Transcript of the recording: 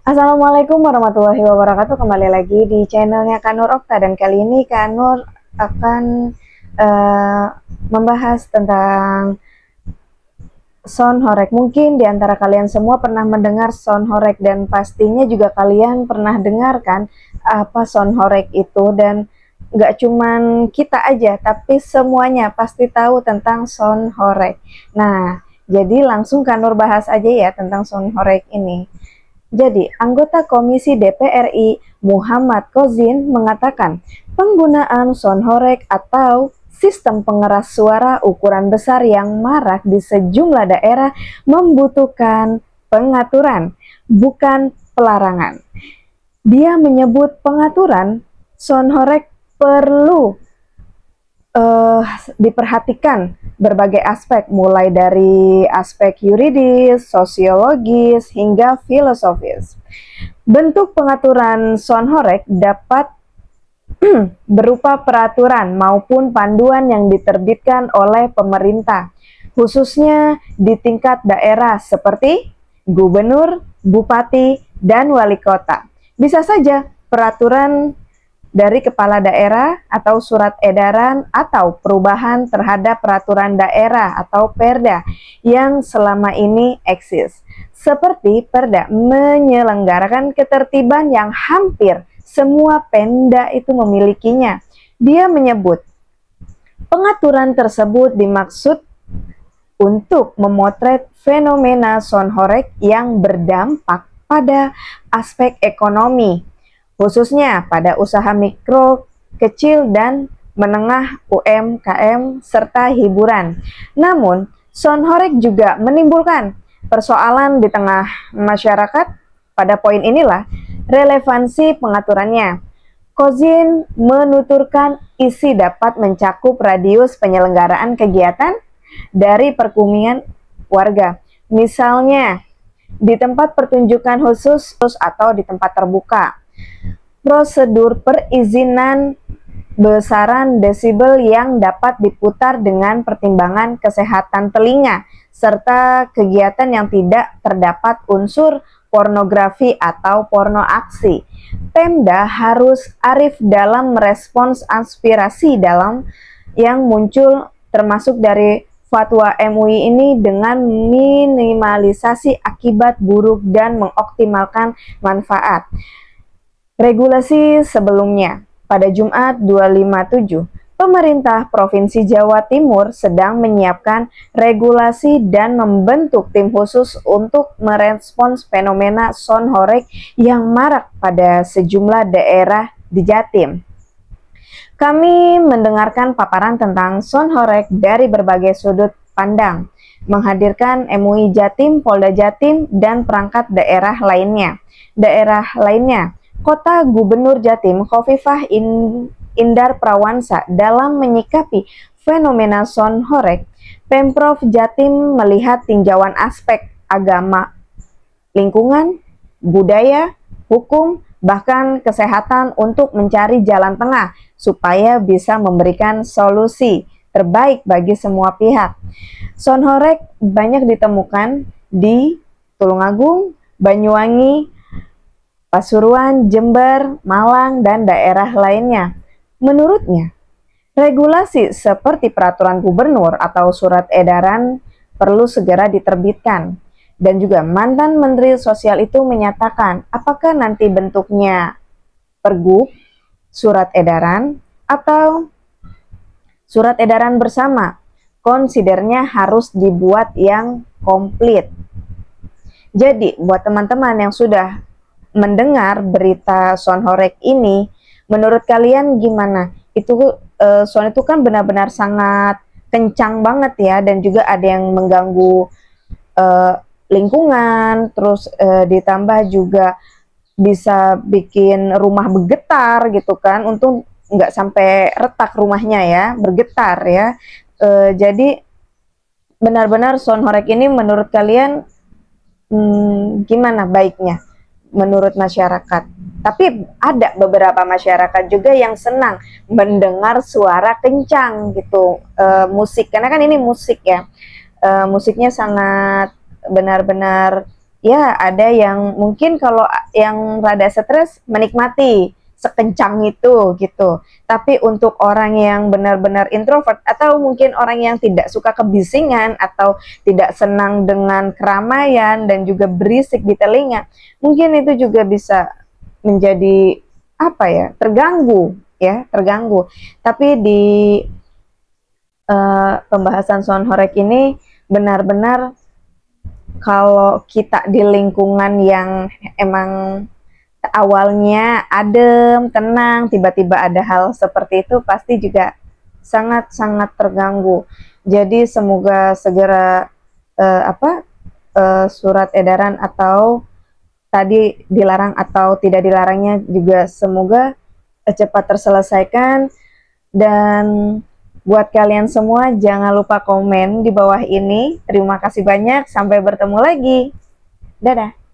Assalamualaikum warahmatullahi wabarakatuh. Kembali lagi di channelnya Kanur Okta, dan kali ini Kanur akan membahas tentang sound horeg. Mungkin di antara kalian semua pernah mendengar sound horeg, dan pastinya juga kalian pernah dengar kan apa sound horeg itu. Dan nggak cuman kita aja, tapi semuanya pasti tahu tentang sound horeg. Nah, jadi langsung Kanur bahas aja ya tentang sound horeg ini. Jadi, anggota Komisi DPR RI Muhammad Kozin mengatakan penggunaan sound horeg atau sistem pengeras suara ukuran besar yang marak di sejumlah daerah membutuhkan pengaturan, bukan pelarangan. Dia menyebut pengaturan sound horeg perlu diperhatikan berbagai aspek, mulai dari aspek yuridis, sosiologis, hingga filosofis. Bentuk pengaturan sound horeg dapat berupa peraturan maupun panduan yang diterbitkan oleh pemerintah, khususnya di tingkat daerah seperti gubernur, bupati, dan wali kota. Bisa saja peraturan dari kepala daerah atau surat edaran atau perubahan terhadap peraturan daerah atau Perda yang selama ini eksis. Seperti Perda menyelenggarakan ketertiban yang hampir semua Pemda itu memilikinya. Dia menyebut pengaturan tersebut dimaksud untuk memotret fenomena sound horeg yang berdampak pada aspek ekonomi, khususnya pada usaha mikro, kecil, dan menengah UMKM, serta hiburan. Namun, sound horeg juga menimbulkan persoalan di tengah masyarakat. Pada poin inilah relevansi pengaturannya. Kozin menuturkan isi dapat mencakup radius penyelenggaraan kegiatan dari perkumian warga. Misalnya, di tempat pertunjukan khusus atau di tempat terbuka. Prosedur perizinan besaran desibel yang dapat diputar dengan pertimbangan kesehatan telinga, serta kegiatan yang tidak terdapat unsur pornografi atau porno aksi. Pemda harus arif dalam merespons aspirasi dalam yang muncul, termasuk dari fatwa MUI ini, dengan minimalisasi akibat buruk dan mengoptimalkan manfaat. Regulasi sebelumnya, pada Jumat 257, pemerintah Provinsi Jawa Timur sedang menyiapkan regulasi dan membentuk tim khusus untuk merespons fenomena sound horeg yang marak pada sejumlah daerah di Jatim. Kami mendengarkan paparan tentang sound horeg dari berbagai sudut pandang, menghadirkan MUI Jatim, Polda Jatim, dan perangkat daerah lainnya. Kota Gubernur Jatim Khofifah Indar Prawansa dalam menyikapi fenomena sound horeg, Pemprov Jatim melihat tinjauan aspek agama, lingkungan, budaya, hukum, bahkan kesehatan untuk mencari jalan tengah supaya bisa memberikan solusi terbaik bagi semua pihak. Sound horeg banyak ditemukan di Tulungagung, Banyuwangi, Pasuruan, Jember, Malang, dan daerah lainnya. Menurutnya, regulasi seperti peraturan gubernur atau surat edaran perlu segera diterbitkan. Dan juga mantan Menteri Sosial itu menyatakan apakah nanti bentuknya pergub, surat edaran, atau surat edaran bersama. Konsidernya harus dibuat yang komplit. Jadi, buat teman-teman yang sudah mendengar berita sound horeg ini, menurut kalian gimana? Itu sound itu kan benar-benar sangat kencang banget ya, dan juga ada yang mengganggu lingkungan, terus ditambah juga bisa bikin rumah bergetar gitu kan. Untung nggak sampai retak rumahnya ya, bergetar ya. Jadi benar-benar sound horeg ini menurut kalian gimana baiknya menurut masyarakat? Tapi ada beberapa masyarakat juga yang senang mendengar suara kencang gitu, musik, karena kan ini musik ya, musiknya sangat benar-benar ya ada yang mungkin kalau yang rada stres menikmati sekencang itu gitu. Tapi untuk orang yang benar-benar introvert atau mungkin orang yang tidak suka kebisingan atau tidak senang dengan keramaian dan juga berisik di telinga, mungkin itu juga bisa menjadi apa ya, terganggu. Tapi di pembahasan sound horeg ini benar-benar kalau kita di lingkungan yang emang awalnya adem, tenang, tiba-tiba ada hal seperti itu pasti juga sangat-sangat terganggu. Jadi semoga segera surat edaran atau tadi dilarang atau tidak dilarangnya juga semoga cepat terselesaikan. Dan buat kalian semua jangan lupa komen di bawah ini. Terima kasih banyak, sampai bertemu lagi. Dadah.